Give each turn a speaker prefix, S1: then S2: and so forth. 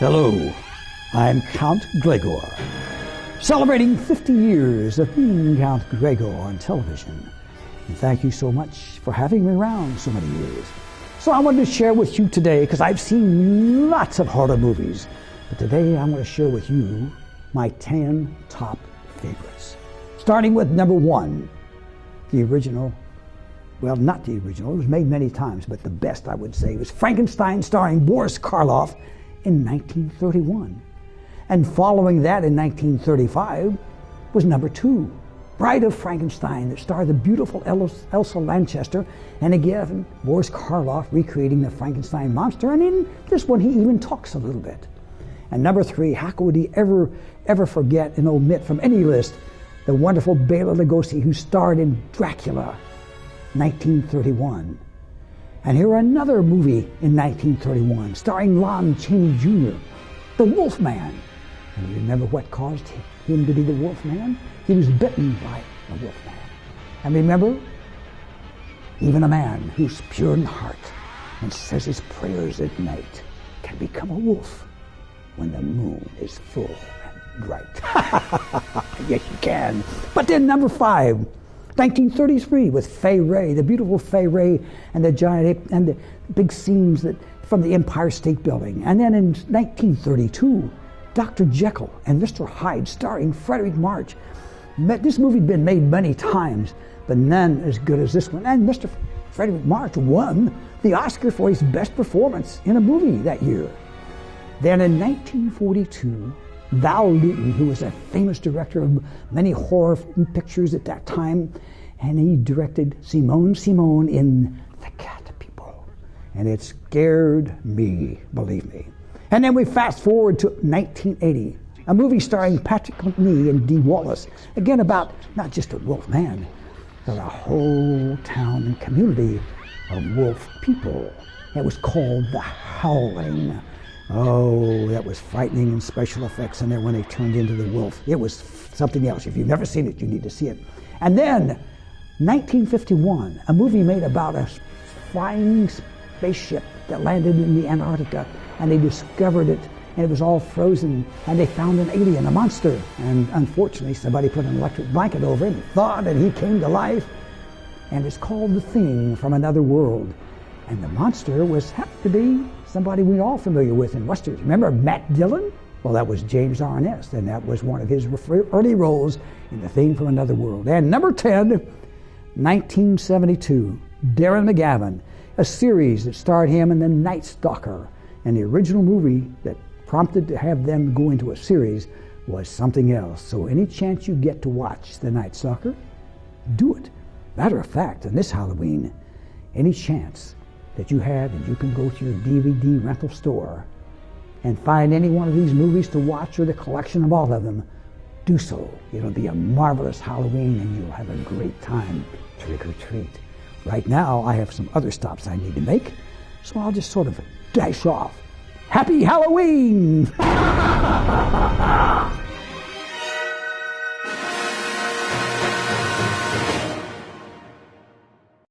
S1: Hello, I'm Count Gregore, celebrating 50 years of being Count Gregore on television. And thank you so much for having me around so many years. So I wanted to share with you today, because I've seen lots of horror movies, but today I want to share with you my 10 top favorites. Starting with number 1, the original, well, not the original, it was made many times, but the best I would say was Frankenstein, starring Boris Karloff in 1931. And following that in 1935 was number 2, Bride of Frankenstein, that starred the beautiful Elsa Lanchester, and again, Boris Karloff recreating the Frankenstein monster, and in this one he even talks a little bit. And number 3, how could he ever forget and omit from any list the wonderful Bela Lugosi, who starred in Dracula, 1931. And here another movie in 1931, starring Lon Chaney Jr., The Wolfman. And you remember what caused him to be the Wolfman? He was bitten by a wolfman. And remember, even a man who's pure in heart and says his prayers at night can become a wolf when the moon is full and bright. Yes, you can. But then number 5, 1933, with Fay Wray, the beautiful Fay Wray, and the giant ape, and the big scenes from the Empire State Building. And then in 1932, Dr. Jekyll and Mr. Hyde, starring Frederick March. This movie had been made many times, but none as good as this one. And Mr. Frederick March won the Oscar for his best performance in a movie that year. Then in 1942, Val Lewton, who was a famous director of many horror pictures at that time, and he directed Simone in The Cat People. And it scared me, believe me. And then we fast forward to 1980, a movie starring Patrick McNee and Dee Wallace, again about not just a wolf man, but a whole town and community of wolf people. It was called The Howling. Oh, that was frightening, and special effects in there when they turned into the wolf. It was something else. If you've never seen it, you need to see it. And then, 1951, a movie made about a flying spaceship that landed in the Antarctica, and they discovered it, and it was all frozen, and they found an alien, a monster. And unfortunately, somebody put an electric blanket over him, thawed, and he came to life. And it's called The Thing from Another World. And the monster happened to be somebody we're all familiar with in Westerns. Remember Matt Dillon? Well, that was James Arness, and that was one of his early roles in The Thing from Another World. And number 10, 1972, Darren McGavin, a series that starred him in The Night Stalker. And the original movie that prompted to have them go into a series was something else. So any chance you get to watch The Night Stalker, do it. Matter of fact, on this Halloween, any chance that you have, and you can go to your DVD rental store and find any one of these movies to watch, or the collection of all of them, do so. It'll be a marvelous Halloween, and you'll have a great time. Trick or treat. Right now, I have some other stops I need to make, so I'll just sort of dash off. Happy Halloween!